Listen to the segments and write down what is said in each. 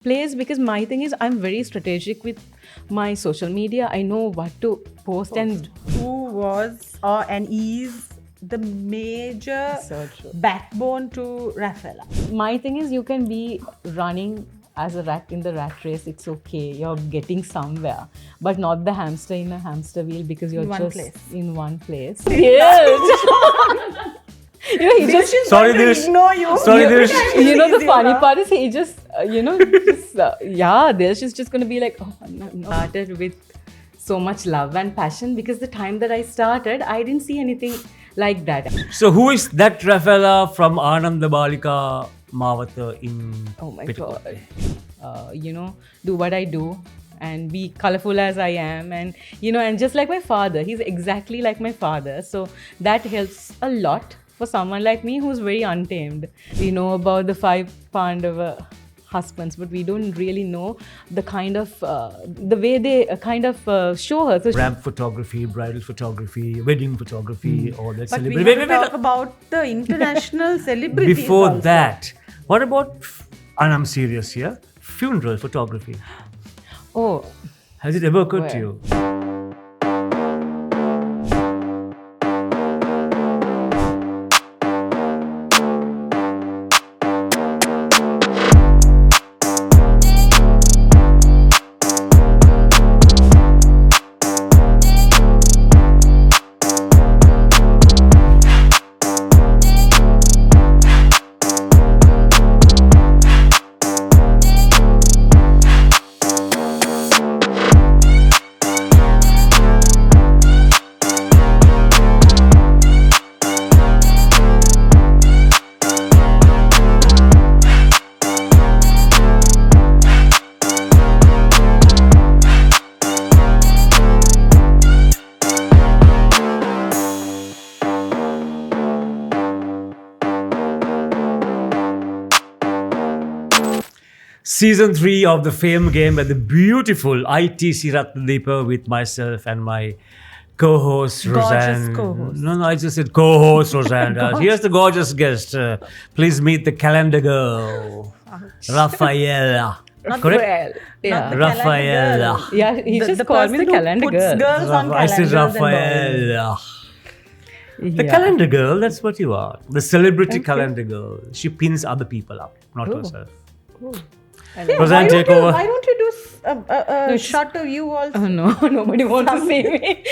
Place because my thing is I'm very strategic with my social media. I know what to post and Who was and is the major So true. backbone to Raffealla? my thing is you can be running as a rat in the rat race. It's okay. You're getting somewhere, but not the hamster in a hamster wheel because you're In one just place. in one place. Yes. He just Sorry, Diasz. Ignore you. Sorry, Diasz. the funny part is he just Diasz is just gonna be like, oh no. Started with so much love and passion because the time that I started, I didn't see anything like that. So who is that Raffealla from Ananda Balika Mavata in Oh my Petticoat? God. Do what I do and be colorful as I am, and and just like my father, he's exactly like my father. So that helps a lot for someone like me who's very untamed. We know about the 5 Pandava husbands, but we don't really know the kind of the way they show her. So Ramp photography, bridal photography, wedding photography, all that. But we celebrity. have to talk about the international celebrities Before also. that, what about, and I'm serious here, funeral photography? oh, Has it ever occurred to Where? you? Season 3 of the Fame Game at the beautiful ITC Ratnadeepa with myself and my co-host Rozanne. co-host. No, I just said co-host Rozanne. Here's the gorgeous guest. Please meet the calendar girl, Raffealla. Correct? well, yeah. the Raffealla. Yeah, he just called me the person who calendar puts girl. girls on I said calendars and boys. Raffealla. The Yeah. calendar girl, that's what you are. The celebrity calendar girl. She pins other people up, not Oh. herself. Yeah, Rozanne, take over. Why don't you do a shot of you also? Oh no, nobody wants to see me.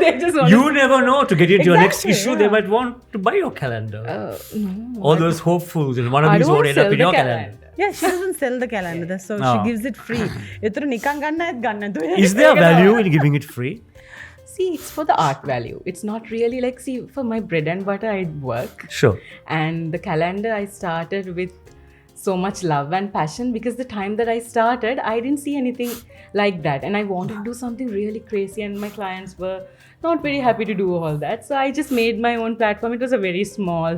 They just want You never know. To get into your next Exactly, issue, yeah. they might want to buy your calendar. no. All those hopefuls, and one of I these don't would want end to up sell in the your calendar. calendar. Yeah, she doesn't sell the calendar, so No. she gives it free. Itru nikan ganna it ganna tu. Is there value in giving it free? See, it's for the art value. It's not really like, see, for my bread and butter, I work. Sure. And the calendar I started with so much love and passion because the time that I started, I didn't see anything like that. And I wanted to do something really crazy, and my clients were not very happy to do all that. So I just made my own platform. It was a very small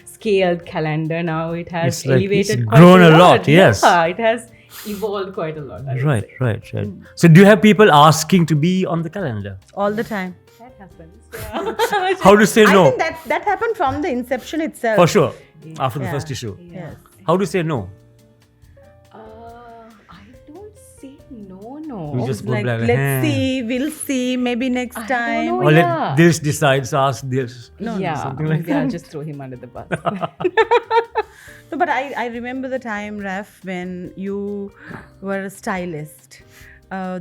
scaled calendar. Now it has It's like elevated it's quite grown a a lot. lot, yes. Yeah, it has evolved quite a lot. I would Right, say. right. So, do you have people asking to be on the calendar? All the time. That happens. Yeah. How to say I no? think that happened from the inception itself. For sure. After the Yeah. first issue. Yes. How do you say no? I don't say no. You just put Like, like, let's see, we'll see, maybe next I don't time. know. Or Yeah. let this decides, ask this. yeah, something like maybe I'll just throw him under the bus. No, but I remember the time, Raf, when you were a stylist.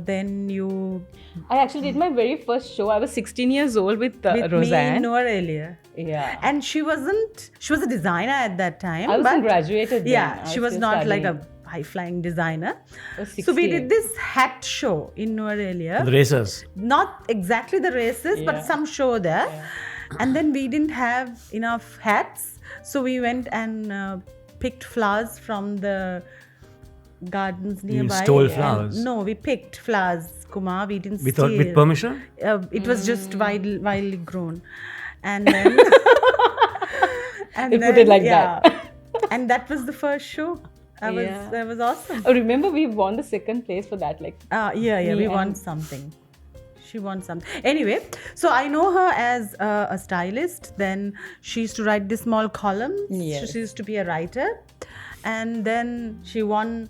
Then you I actually did my very first show. I was 16 years old with, with me in Rozanne. Noor earlier. Yeah. And she was a designer at that time. I wasn't but graduated then. Yeah, I she was was still not like studying. a high-flying designer. I was So we 16. did this hat show in Noor earlier. The racers. Not exactly the races, Yeah. but some show there. And then we didn't have enough hats. So we went and picked flowers from the gardens nearby. stole And- flowers? No, we picked flowers, Kumar. We didn't Without, steal. with permission? It was just wildly grown. And then... and They put it like that. And that was the first show. Yeah. That was awesome. Oh, remember we won the second place for that. Like, Yeah, we won and- something. She won something. Anyway, so I know her as a stylist. Then she used to write these small columns. Yes. She used to be a writer. And then she won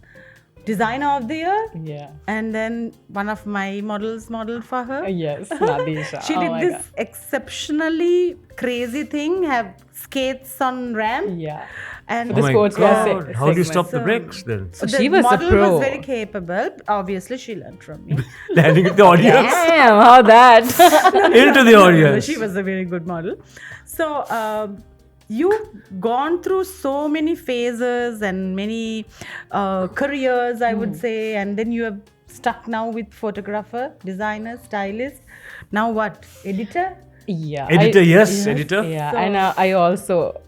designer of the year. Yeah. And then one of my models modeled for her. Yes, Nadisha. She Oh did my this God. exceptionally crazy thing, have skates on ramp. Yeah. And For the sports God. How do you segment. stop the brakes then? so She the was a model pro. was very capable. Obviously, she learned from me. Landing with the audience. Damn, how that? Into the audience. She was a very good model. So you've gone through so many phases and many careers, I would say, and then you have stuck now with photographer, designer, stylist. Now what? Editor? Yeah. Editor, yes, editor. Yeah, So- and I also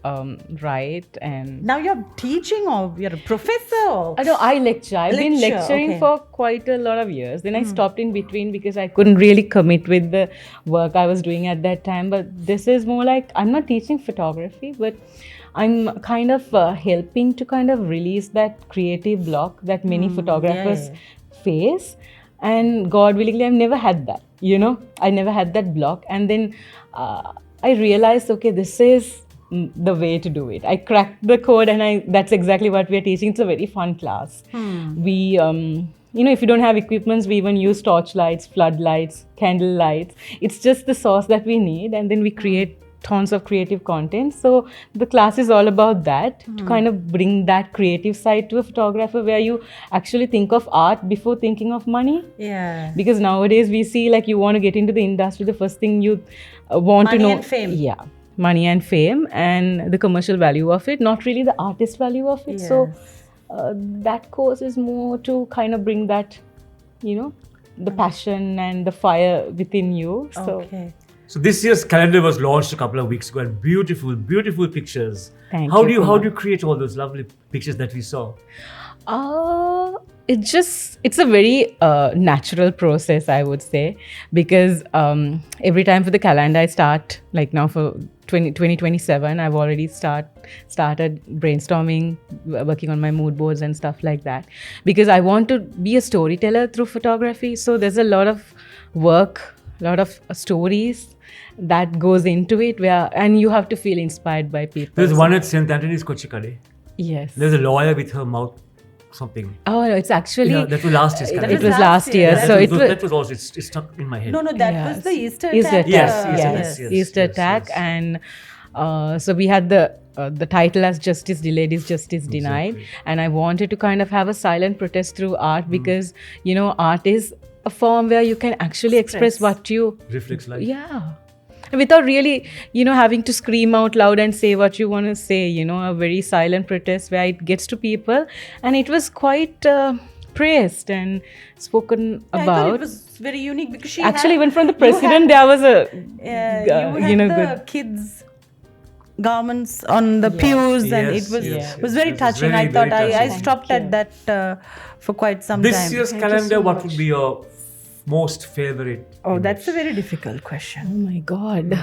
write and. Now you're teaching or you're a professor? Or? I know I lecture. I've been Lecture, lecturing okay. for quite a lot of years. Then I stopped in between because I couldn't really commit with the work I was doing at that time. But this is more like I'm not teaching photography, but I'm kind of helping to kind of release that creative block that many photographers face. And God willingly, I've never had that. I never had that block. And then I realized, okay, this is the way to do it. I cracked the code, and that's exactly what we are teaching. It's a very fun class. We, if you don't have equipments, we even use torchlights, floodlights, candle lights. It's just the source that we need, and then we create tons of creative content. So the class is all about that, to kind of bring that creative side to a photographer, where you actually think of art before thinking of money. Yeah. Because nowadays we see, like, you want to get into the industry, the first thing you want to Money know. and fame. Yeah, money and fame, and the commercial value of it, not really the artist value of it. So that course is more to kind of bring that, the passion and the fire within you. So Okay. So this year's calendar was launched a couple of weeks ago, and beautiful, beautiful pictures. Thank How you, do you Kumar. create all those lovely pictures that we saw? It's a very natural process, I would say, because every time for the calendar I start, like now for 2027, I've already started brainstorming, working on my mood boards and stuff like that, because I want to be a storyteller through photography. So there's a lot of work, a lot of stories that goes into it, and you have to feel inspired by people. There's one at St. Anthony's Kochikade. Yes. There's a lawyer with her mouth something. Oh no, it's actually That was last year's calendar. it was last year. That So that was also it's stuck in my head. No, that Yes. was the Easter Easter attack. attack. Yes. Easter attack, and so we had the title as "Justice Delayed is Justice Denied," and I wanted to kind of have a silent protest through art, because art is a form where you can actually express what you Reflects life. without really having to scream out loud and say what you want to say. A very silent protest where it gets to people, and it was quite praised and spoken I thought about. it was very unique because she Actually, had, even from the you president, had- there was a you had the good. kids' garments on the pews, and Yes, it was yes, was yes, very yes, touching. very, I thought very I touching. stopped at that for quite some This time. year's calendar, what would be your most favorite? Oh, that's a very difficult question. Oh my God!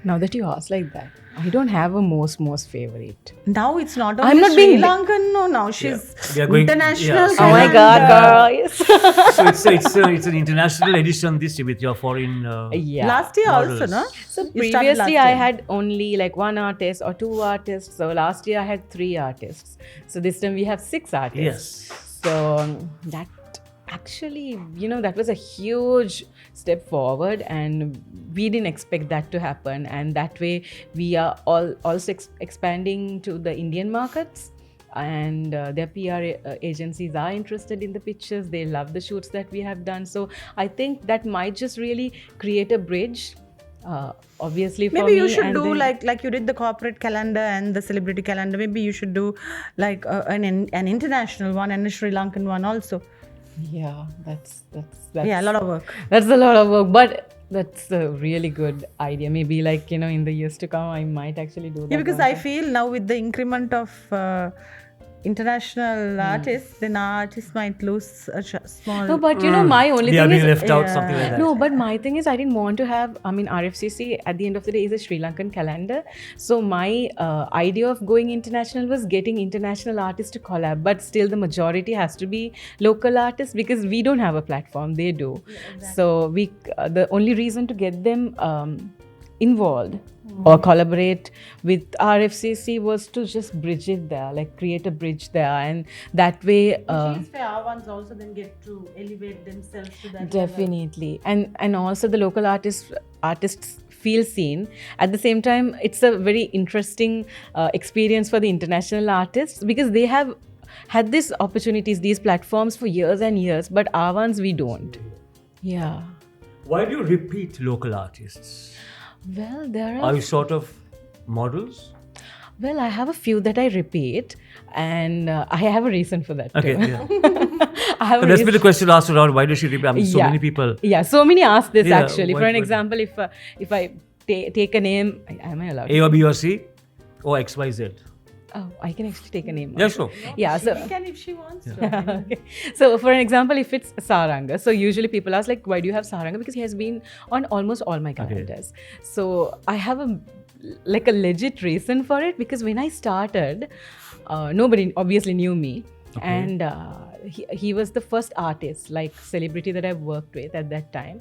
Now that you ask like that, I don't have a most favorite. Now it's not I'm only not Sri being- Lankan. No, now she's We are going- international. yeah. Sri Oh my Lankan. God, girl! Yes. So it's an international edition this year with your foreign. Yeah. Last year Models. also, no? So You started last previously I year. had only like one artist or two artists. So last year I had 3 artists. So this time we have 6 artists. Yes. So that actually, that was a huge step forward, and we didn't expect that to happen. And that way we are also expanding to the Indian markets. And their PR agencies are interested in the pictures. They love the shoots that we have done. So I think that might just really create a bridge, obviously, for Maybe you me, should and do then- like you did the corporate calendar and the celebrity calendar. Maybe you should do like an international one and a Sri Lankan one also. Yeah, that's Yeah, a lot of work. That's a lot of work, but that's a really good idea. Maybe like in the years to come, I might actually do that. Yeah, because one I time. feel now with the increment of international artists, then our artists might lose a small. No, but my only They are thing being is left out, something like that. no, but my thing is I didn't want to have. I mean, RFCC at the end of the day is a Sri Lankan calendar. So my idea of going international was getting international artists to collab, but still the majority has to be local artists because we don't have a platform. They do. So the only reason to get them involved or collaborate with RFCC was to just bridge it there, like create a bridge there, and that way. Which is where our ones also then get to elevate themselves to that level. Definitely, and also the local artists feel seen. At the same time, it's a very interesting experience for the international artists because they have had these opportunities, these platforms for years and years, but our ones we don't. Yeah. Why do you repeat local artists? Well, there Are you sort of models? Well, I have a few that I repeat, and I have a reason for that. Okay, too. yeah. I have a That's reason. been the question asked around. Why does she repeat? I mean, so Yeah. many people. Yeah, so many ask this Yeah, actually. For why- an why- example, if I take a name, am I allowed? A or B or C or X, Y, Z. Oh, I can actually take a name. Yeah, sure. Yeah, so She can if she wants to. okay. So for an example, if it's Saranga, so usually people ask like, why do you have Saranga? Because he has been on almost all my calendars. So I have a legit reason for it because when I started, nobody obviously knew me, and he was the first artist, like celebrity that I worked with at that time.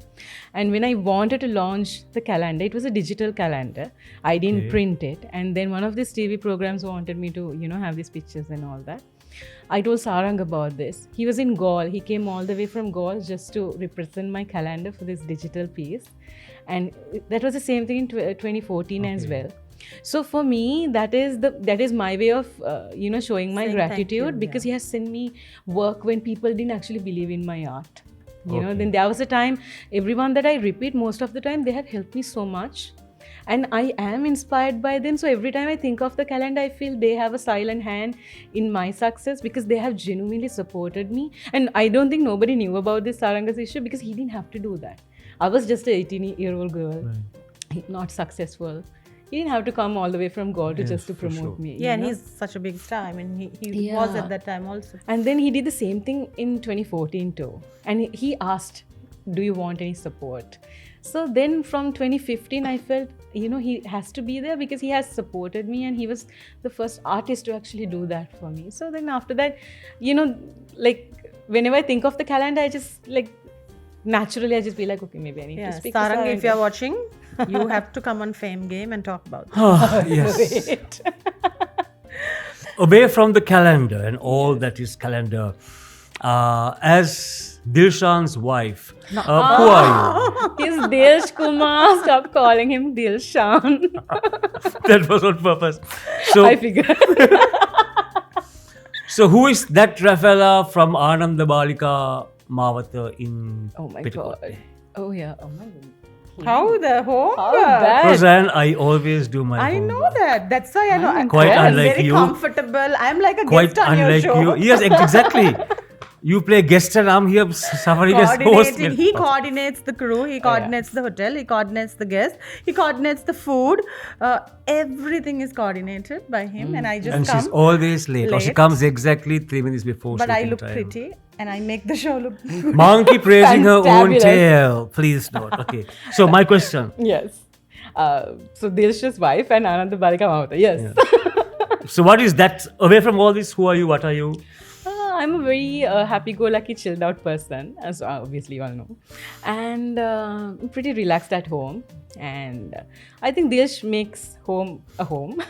And when I wanted to launch the calendar, it was a digital calendar. I didn't print it, and then one of these TV programs wanted me to, have these pictures and all that. I told Sarang about this. He was in Gaul. He came all the way from Gaul just to represent my calendar for this digital piece. And that was the same thing in 2014 as well. So for me, that is my way of showing my Saying gratitude, thank you, because he has sent me work when people didn't actually believe in my art. Then there was a time, everyone that I repeat, most of the time they have helped me so much. And I am inspired by them. So every time I think of the calendar, I feel they have a silent hand in my success because they have genuinely supported me. And I don't think nobody knew about this Saranga's issue because he didn't have to do that. I was just an 18-year-old girl, not successful. He didn't have to come all the way from Gaul to just to promote me. Yeah, and he's such a big star. I mean, he was at that time also. And then he did the same thing in 2014 too. And he asked, do you want any support? So then from 2015, I felt, he has to be there because he has supported me and he was the first artist to actually do that for me. So then after that, whenever I think of the calendar, I just naturally I just be like, okay, maybe I need to speak to Sarang, if Sarang. you're watching, you have to come on Fame Game and talk about this. Yes. Great. Away from the calendar and all that is calendar, as Dilshan's wife, who are you? He's Diasz Kumar. Stop calling him Dilshan. That was on purpose. So, I figured. so who is that Raffealla from Ananda Balika Mavata in Oh my Petticoat? god. Oh yeah. Oh my god. How the homework? How bad. Rozanne, I always do my I homework. know that. That's why I know. I'm Quite unlike very you. comfortable. I'm like a Quite guest on your unlike show. you. Yes, exactly. You play guest and I'm here suffering as host. Coordinating. He coordinates the crew. He coordinates the hotel. He coordinates the guests. He coordinates the food. Everything is coordinated by him, and I just And come. she's always late. Or she late. comes exactly 3 minutes before But I shooting look time. pretty, and I make the show look. Monkey praising her own Fantabulous. tail. Please don't. Okay. So my question. Yes. So Dilsh's wife and Ananda Balika Mahota. Yes. So what is that? Away from all this, who are you? What are you? I'm a very happy-go-lucky, chilled-out person, as obviously you all know, and pretty relaxed at home. And I think Diasz makes home a home.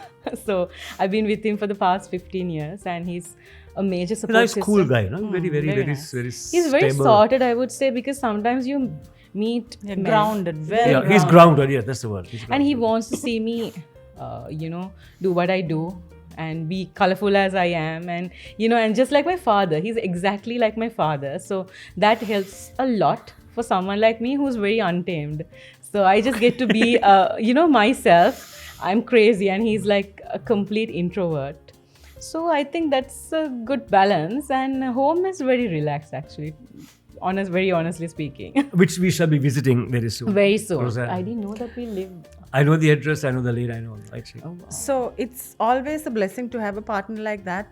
So I've been with him for the past 15 years, and he's a major support Nice, system. cool guy, no? Very nice. very He's very stable. sorted, I would say, because sometimes you meet men, Grounded, very Yeah, he's grounded. Yeah, that's the word. He's and he wants to see me, do what I do and be colorful as I am, and and just like my father, he's exactly like my father. So that helps a lot for someone like me who's very untamed. So I just get to be, myself. I'm crazy, and he's like a complete introvert. So I think that's a good balance, and home is very relaxed actually. Very honestly speaking. Which we shall be visiting very soon. Very soon. Rozanne. I didn't know that we live. I know the address, I know the lane, I know. Actually. Oh, wow. So it's always a blessing to have a partner like that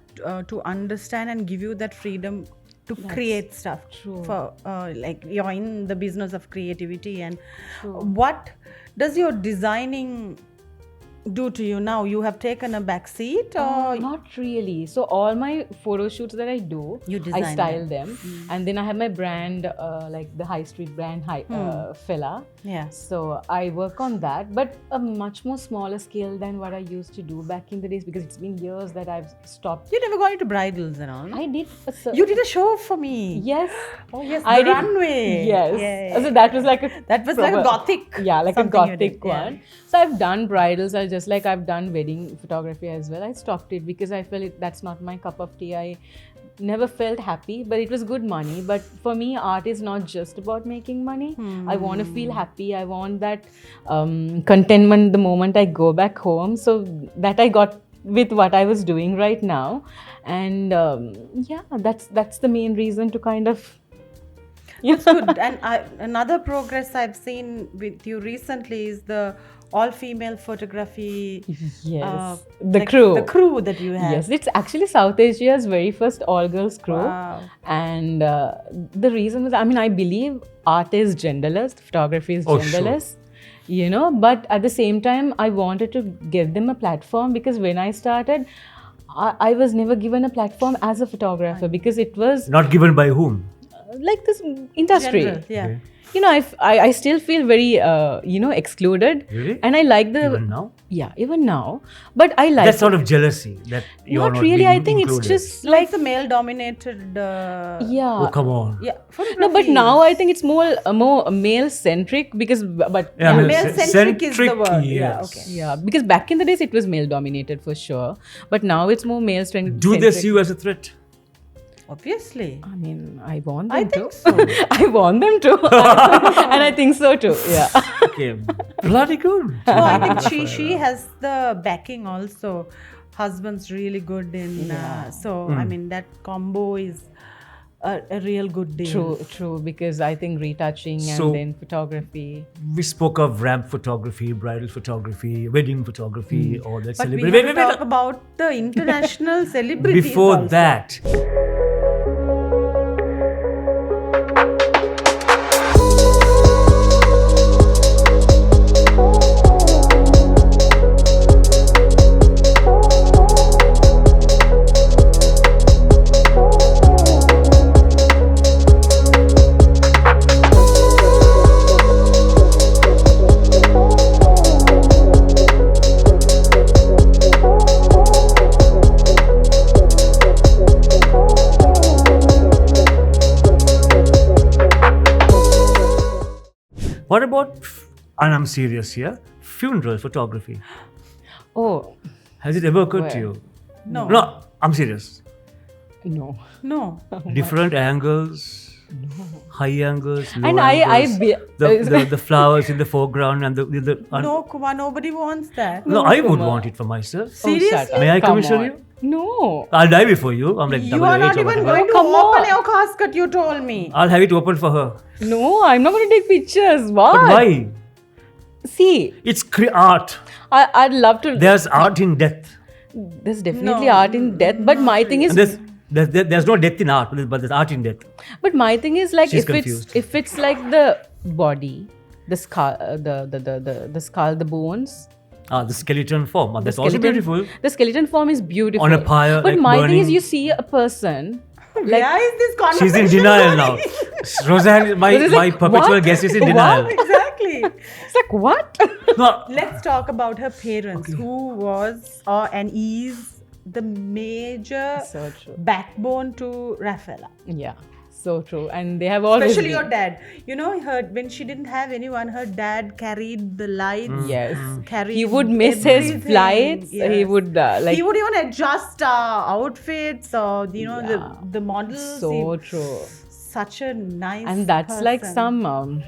to understand and give you that freedom to create stuff. true. For you're in the business of creativity, and what does your designing do to you now? You have taken a back seat, or Not really. So all my photo shoots that I do, You I design style them, and then I have my brand, like the high street brand, Raffealla. Yeah. So I work on that, but a much more smaller scale than what I used to do back in the days, because it's been years that I've stopped. You never got into bridals and all? I did. You did a show for me. Yes. Oh yes, I the did. runway. Yes. Yeah. So that was like a That was like a gothic. Yeah, like a something you gothic did, yeah. one. So I've done bridals. I just like I've done wedding photography as well. I stopped it because I felt that's not my cup of tea. I never felt happy, but it was good money. But for me, art is not just about making money. I want to feel happy. I want that contentment the moment I go back home. So that I got with what I was doing right now, and yeah, that's the main reason to kind of. That's good. And another progress I've seen with you recently is the all-female photography. Yes, the crew. The crew that you have. Yes, it's actually South Asia's very first all-girls crew. Wow. And the reason was, I mean, I believe art is genderless, photography is Oh, sure. genderless, you know, but at the same time, I wanted to give them a platform, because when I started, I was never given a platform as a photographer, because it was Not given by whom? like this industry. General, yeah. Okay. You know, I still feel very, excluded. Really? And I like the... Even now? Yeah, even now. But I like... That's sort of jealousy that you're not really. being I think included. it's just Like like... the male-dominated. Yeah. Oh, come on. Yeah. No, but now I think it's more male-centric, because... But Yeah, I mean, male-centric is the word. Yeah, yes. okay. yeah, because back in the days it was male-dominated for sure. But now it's more male-centric. Do they see you as a threat? Obviously. I mean, I want them I to. think so. I want them to. And I think so too. Yeah. Okay, bloody good. No, I think she has the backing also. Husband's really good in. So I mean that combo is a real good deal. True. Because I think retouching So- and then photography. We spoke of ramp photography, bridal photography, wedding photography, all that. But we celebrity. have to talk about the international celebrities. Before also. that, what about, and I'm serious here, funeral photography? Oh, Has it ever occurred to Where? you? No. No, I'm serious. no. No. Different angles, high angles, low And angles, the flowers in the foreground and No, Kumar, nobody wants that. No, I would Kumar. want it for myself. Seriously? shut up. May I Come commission on. you? No. I'll die before you. I'm like You double are H not or even whatever. going to Come open on. your casket, you told me. I'll have it open for her. No, I'm not going to take pictures. What? But why? See, It's art. I'd love to. There's art in death. There's definitely No, art in death, but my thing is, And there's no death in art, but there's art in death. but my thing is like She's if confused. it's like the body, the skull, the skull, the bones. The skeleton form. That's the also skeleton- beautiful. The skeleton form is beautiful. On a pyre, but like my thing is, burning. you see a person. Where is this She's conversation in denial going? now. Rozanne, my It's like, perpetual what? guest is in What? denial. Exactly. It's like what? No, Let's talk about her parents, who was and is the major So true. backbone to Raffealla. Yeah, so true. And they have always Especially been- your dad. You know, when she didn't have anyone, her dad carried the lights. Yes. Carried He would miss his everything. flights. He Yes. would like He would even adjust outfits or Yeah. the models. so true. Such a nice And that's like person. some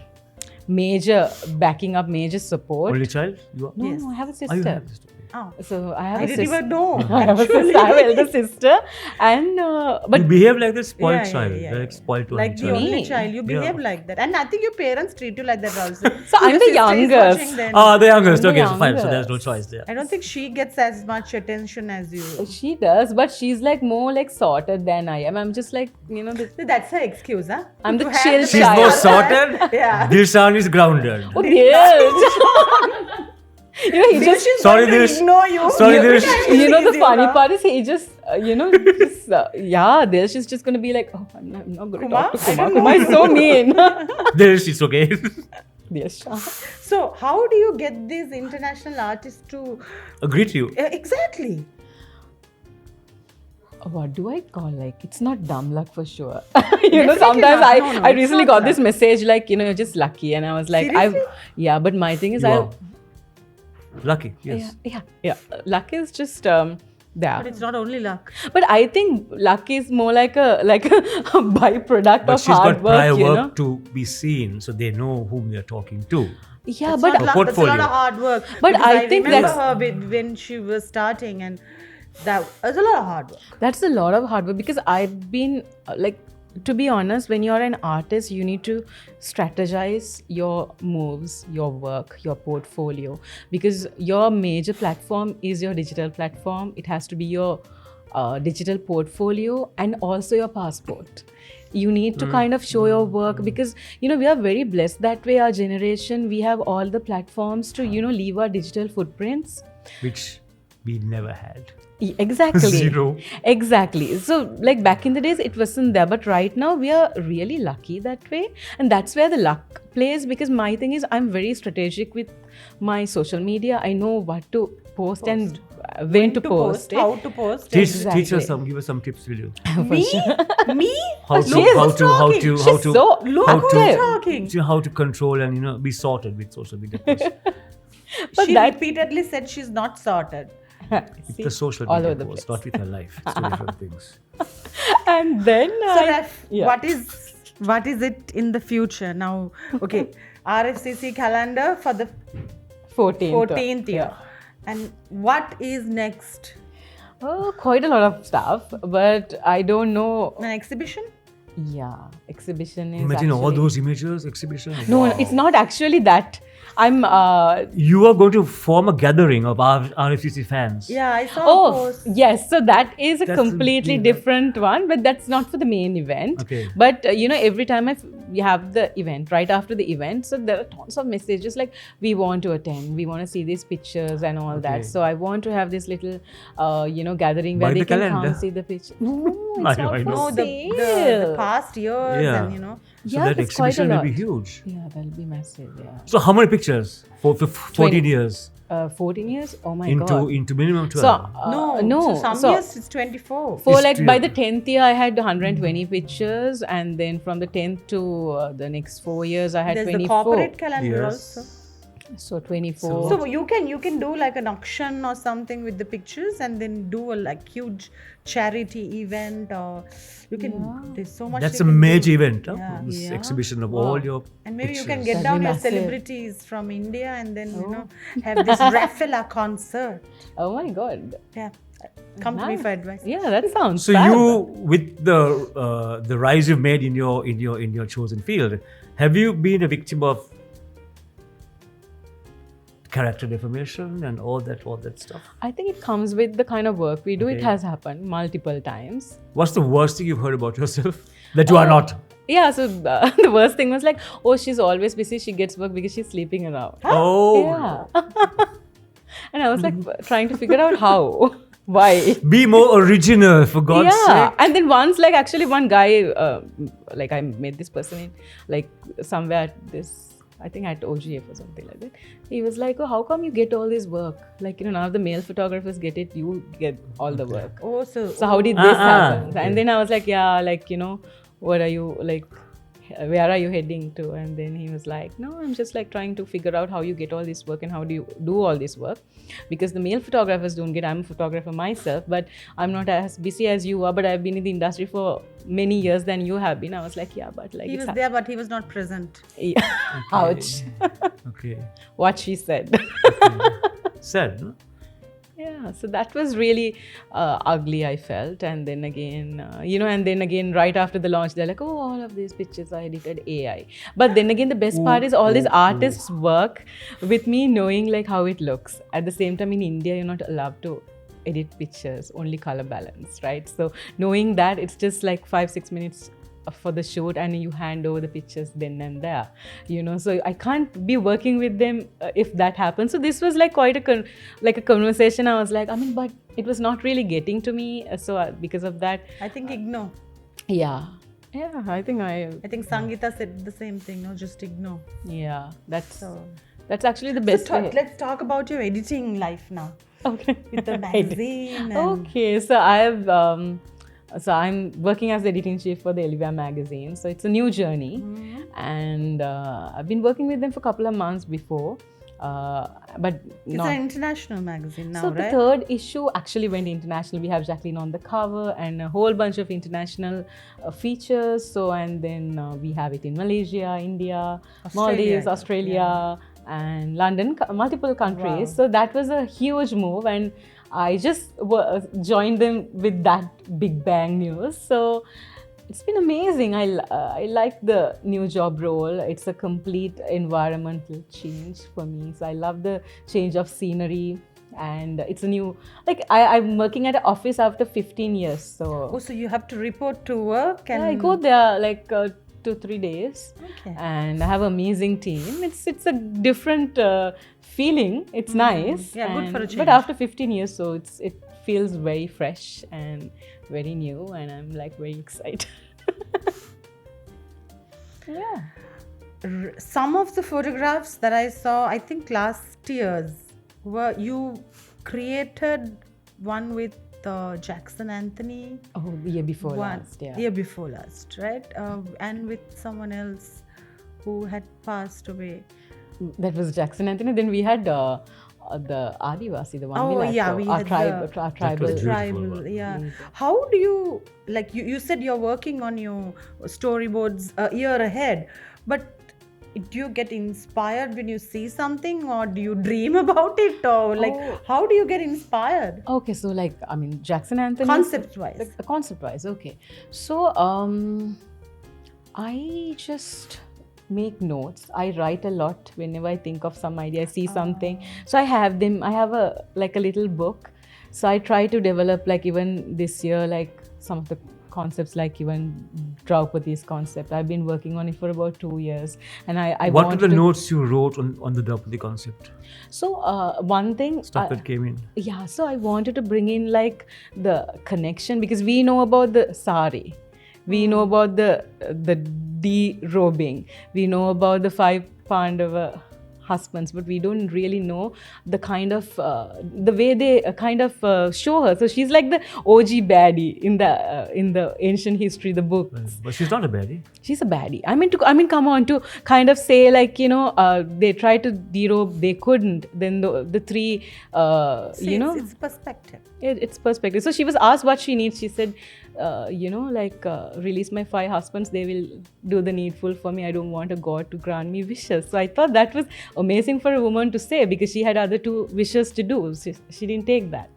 major backing up, major support. only child? You are? No, Yes. I have a Oh, sister. you have this. Oh, So I have I a didn't sister. even know. I have a sister. I have an elder sister, and but You behave like the spoiled Yeah, yeah, child. yeah, You're like yeah. spoiled to Like the only Me? child, you behave Yeah. like that, and I think your parents treat you like that also. So I'm Your the sister is youngest. watching then. Ah, the youngest. I'm the Okay, so fine. So there's no youngest. choice there. I don't think she gets as much attention as you. she does. But she's like more like sorted than I am. I'm just like That's her excuse, huh? I'm the To have chill She's child. more sorted. Yeah. Dilshan is grounded. Oh, yes. He just, She's Sorry, going to Diasz. ignore you. Sorry, Every Diasz. time she the sees you funny now. part is he just, Diasz is just going to be like, oh, I'm not going to Kumar? talk to I Kumar. don't Kumar know is so mean. Diasz, it's okay. Diasz. So, how do you get these international artists to Agree to you. exactly? What do I call, like, it's not dumb luck for sure. Definitely Sometimes not. No, I it's recently not got this luck. message like, you're just lucky. And I was like, Seriously? yeah, but my thing is, You are lucky, yes. yeah. Luck is just, But there. it's not only luck. But I think luck is more like a byproduct But of she's hard got prior work, work to be seen, so they know whom they're talking to. Yeah, It's but not luck, that's a lot portfolio. of hard work. But Because I think remember that's- her when she was starting, and that was a lot of hard work. that's a lot of hard work because I've been to be honest, when you're an artist, you need to strategize your moves, your work, your portfolio, because your major platform is your digital platform. It has to be your digital portfolio and also your passport. You need to kind of show your work because, we are very blessed that way. Our generation, we have all the platforms to, leave our digital footprints. Which we never had. Exactly. Zero. Exactly. So, like back in the days, it wasn't there, but right now we are really lucky that way, and that's where the luck plays. Because my thing is, I'm very strategic with my social media. I know what to post. And when to post it. How to post. Teach Exactly. us some, give us some tips, will you? Me? Me? How She is how talking. to She's so Look how who's to talking. how to control and be sorted with social media posts. But She that- repeatedly said she's not sorted. With the social all media over the posts, place. not with her life. It's two different things. And then So, Ref, yeah. what is it in the future now? Okay, RFCC calendar for the 14th. 14th year. And what is next? Oh, quite a lot of stuff, but I don't know. An exhibition? Yeah, exhibition is Imagine all actually- those images, exhibition. No, Wow. it's not actually that. I'm You are going to form a gathering of RFCC fans. Yeah, I saw a Oh, post. yes. So that is a That's completely yeah. different one, but that's not for the main event. Okay. But, every time we have the event, right after the event, so there are tons of messages like, we want to attend, we want to see these pictures and all that. Okay. So I want to have this little, gathering Buy where they the can calendar. come see the picture. No, it's I know, not I for know. No, the sale. past years Yeah. and So Yeah, that it's quite a exhibition will be lot. huge. Yeah, that'll be massive, yeah. So how many pictures for 14 years? 14 years? Oh my Into God. into minimum 12. So, no, no. So some So- years it's 24. For History by of- the 10th year, I had 120 pictures, and then from the 10th to the next 4 years, I had There's 24. the corporate calendar Yes. also. So 24. So you can do like an auction or something with the pictures and then do a like huge charity event, or you can there's so much That's you a can do. major event, huh? Yeah. This Yeah. exhibition of Wow. all your And maybe you pictures. can get That'd down be your massive. celebrities from India and then have this Raffealla concert. Oh my God. Yeah. Come to me Nice. for advice. Yeah, that sounds So fab. you, with the rise you've made in your chosen field, have you been a victim of character defamation and all that stuff? I think it comes with the kind of work we do. It Okay. has happened multiple times. What's the worst thing you've heard about yourself that you are not? Yeah, so the worst thing was like, oh, she's always busy. She gets work because she's sleeping around. Oh, Yeah. And I was like trying to figure out how. Why? be more original, for God's Yeah, sake. and then once, like, actually one guy, like, I met this person in, like, somewhere at this, I think at OGF or something like that. He was like, oh, how come you get all this work? Like, none of the male photographers get it, you get all the work. Oh, so So how did this happen? okay. And then I was like, yeah, like, what are you, like, where are you heading to? And then he was like, no, I'm just like trying to figure out how you get all this work and how do you do all this work, because the male photographers don't get. I'm a photographer myself, but I'm not as busy as you are, but I've been in the industry for many years than you have been. I was like, yeah, but like he it's was there, but he was not present. Yeah. Ouch. Okay. What she said. Sad, no? Yeah, so that was really ugly, I felt. And then again, right after the launch, they're like, oh, all of these pictures are edited AI. But then again, the best part is all these artists work with me knowing like how it looks. At the same time, in India, you're not allowed to edit pictures, only color balance, right? So knowing that, it's just like 5-6 minutes for the shoot, and you hand over the pictures then and there, so I can't be working with them if that happens. So this was like quite a conversation. I was like, but it was not really getting to me, so because of that, I think ignore. yeah, I think Sangeeta said the same thing. No, just ignore. yeah, that's actually the best way. Let's talk about your editing life now. Okay. With the magazine. Okay, so I'm working as the editing chief for the Olivia magazine. So it's a new journey, and I've been working with them for a couple of months before. But it's an international magazine now, so right? The third issue actually went international. We have Jacqueline on the cover and a whole bunch of international features. So, and then we have it in Malaysia, India, Maldives, Australia, and London, multiple countries. Wow. So that was a huge move, and I just joined them with that big bang news. So it's been amazing. I like the new job role. It's a complete environmental change for me. So I love the change of scenery, and it's a new, I'm working at an office after 15 years. So so you have to report to work, and I go there 2-3 days. Okay. And I have an amazing team. It's a different feeling. It's nice. Yeah, good for a change. But after 15 years, so it feels very fresh and very new, and I'm very excited. Yeah. Some of the photographs that I saw, I think last year's, you created one with Jackson Anthony. Oh, the year before last, yeah. The year before last, right? And with someone else who had passed away. That was Jackson Anthony. Then we had the Adivasi, the one we had our tribal. Yeah. How do you, you said you're working on your storyboards a year ahead, but do you get inspired when you see something, or do you dream about it, or how do you get inspired? Okay, so Jackson Anthony. Concept-wise. Concept-wise, okay. So I just make notes. I write a lot whenever I think of some idea. I see something, so I have them. I have a little book. So I try to develop even this year some of the concepts, even Draupadi's concept. I've been working on it for about 2 years, and I what were the notes you wrote on the Draupadi concept? So one thing stuff that came in. Yeah, so I wanted to bring in the connection, because we know about the sari. We know about the derobing. We know about the 5 Pandava husbands, but we don't really know the kind of the way they show her. So she's like the OG baddie in the ancient history, the books. But she's not a baddie. She's a baddie. Come on, to kind of say they tried to derobe, they couldn't. Then the 3, it's perspective. It's perspective. So she was asked what she needs. She said, release my 5 husbands. They will do the needful for me. I don't want a god to grant me wishes. So I thought that was amazing for a woman to say, because she had other 2 wishes to do. She didn't take that.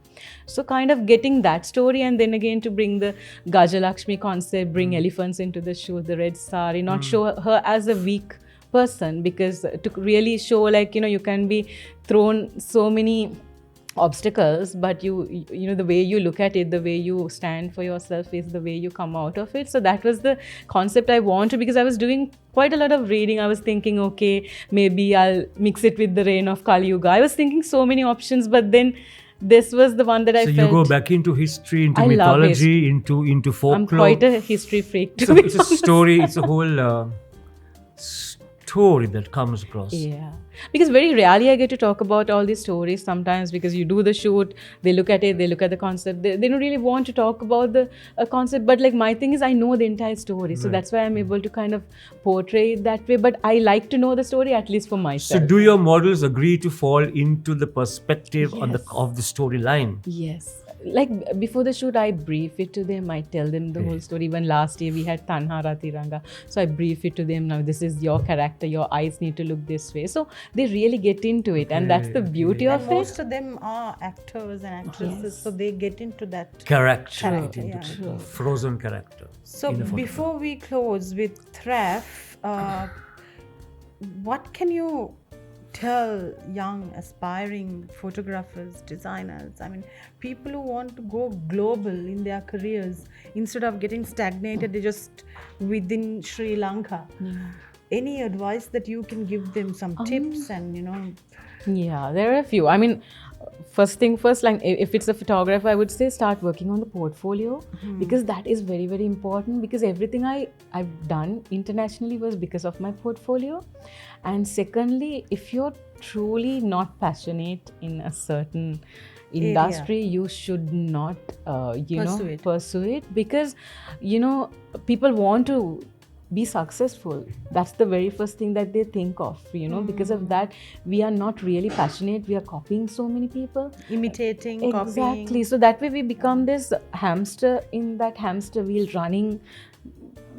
So kind of getting that story, and then again to bring the Gajalakshmi concept, bring elephants into the show, the red sari, not show her as a weak person, because to really show you can be thrown so many obstacles, but you the way you look at it, the way you stand for yourself is the way you come out of it. So that was the concept I wanted, because I was doing quite a lot of reading. I was thinking, okay, maybe I'll mix it with the reign of Kali Yuga. I was thinking so many options, but then this was the one that I felt. So you go back into history, into mythology, into folklore. I'm quite a history freak. It's a story. It's a whole story that comes across. Yeah, because very rarely I get to talk about all these stories sometimes, because you do the shoot, they look at it, they look at the concept, they don't really want to talk about the concept, but my thing is I know the entire story, so that's why I'm able to kind of portray it that way, but I like to know the story, at least for myself. So do your models agree to fall into the perspective of the storyline? Yes. Before the shoot, I brief it to them. I tell them the whole story. Even last year we had Tanha Ratiranga. So I brief it to them. Now this is your character. Your eyes need to look this way. So they really get into it, and that's the beauty of it. Most of them are actors and actresses, so they get into that character. Frozen character. So before we close with Raff, what can you tell young aspiring photographers, designers, I mean, people who want to go global in their careers instead of getting stagnated just within Sri Lanka? Any advice that you can give them, some tips and, Yeah, there are a few. I mean, first thing first, like if it's a photographer, I would say start working on the portfolio because that is very, very important because everything I've done internationally was because of my portfolio. And secondly, if you're truly not passionate in a certain industry, you should not, pursue it because, people want to be successful. That's the very first thing that they think of, because of that we are not really passionate, we are copying so many people, imitating, exactly copying. So that way we become this hamster in that hamster wheel running,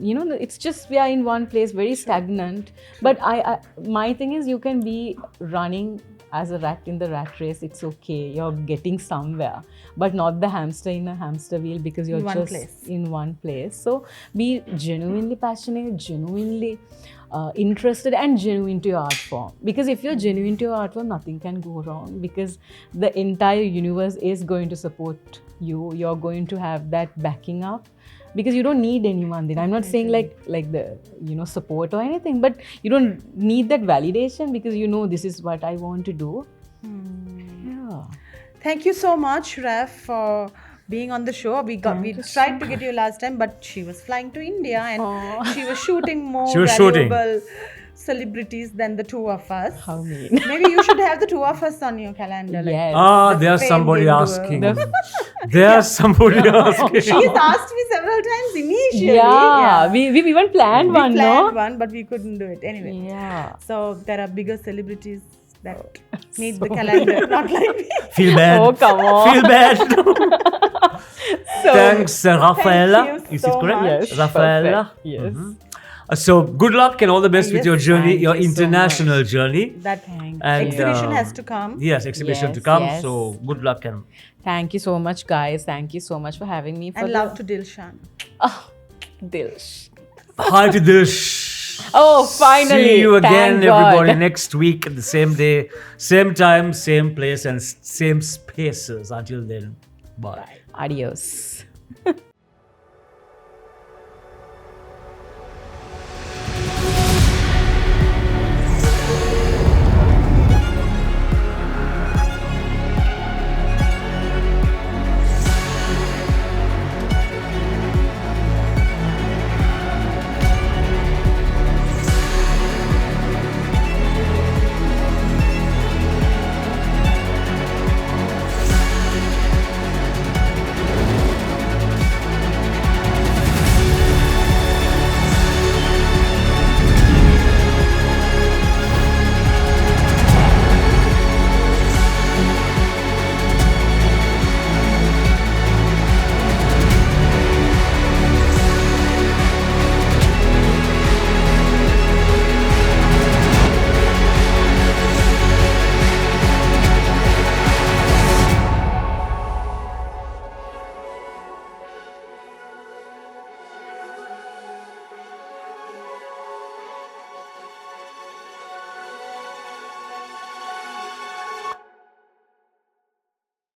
it's just we are in one place, very stagnant. But I my thing is, you can be running as a rat in the rat race, it's okay, you're getting somewhere, but not the hamster in a hamster wheel because you're just in one place. So be genuinely passionate, genuinely interested and genuine to your art form, because if you're genuine to your art form, nothing can go wrong because the entire universe is going to support you. You're going to have that backing up because you don't need anyone then. I'm not saying like the support or anything, but you don't need that validation because this is what I want to do. Yeah. Thank you so much, Raf, for being on the show. We tried to get you last time, but she was flying to India and she was shooting more valuable celebrities than the two of us. How mean. Maybe you should have the two of us on your calendar. Yes. There's somebody asking. There's somebody asking. She's asked me several times initially. Yeah. We even planned one, We planned one, but we couldn't do it. Anyway. Yeah. So there are bigger celebrities that need the calendar, not like me. Feel bad. Oh, come on. Feel bad. Thanks, Raffealla. Thank you Is so it correct? much. Yes. Raffealla. Perfect. Yes. So good luck and all the best with your journey, thank your you so international journey. That And, exhibition has to come. Yes, exhibition Yes, to come. yes. So good luck and Thank you so much, guys. Thank you so much for having me. And love to Dilshan. Dilsh. hi to Diasz. Oh, finally. See you again, Thank God. everybody, next week at the same day, same time, same place, and same spaces. Until then, bye. Adios.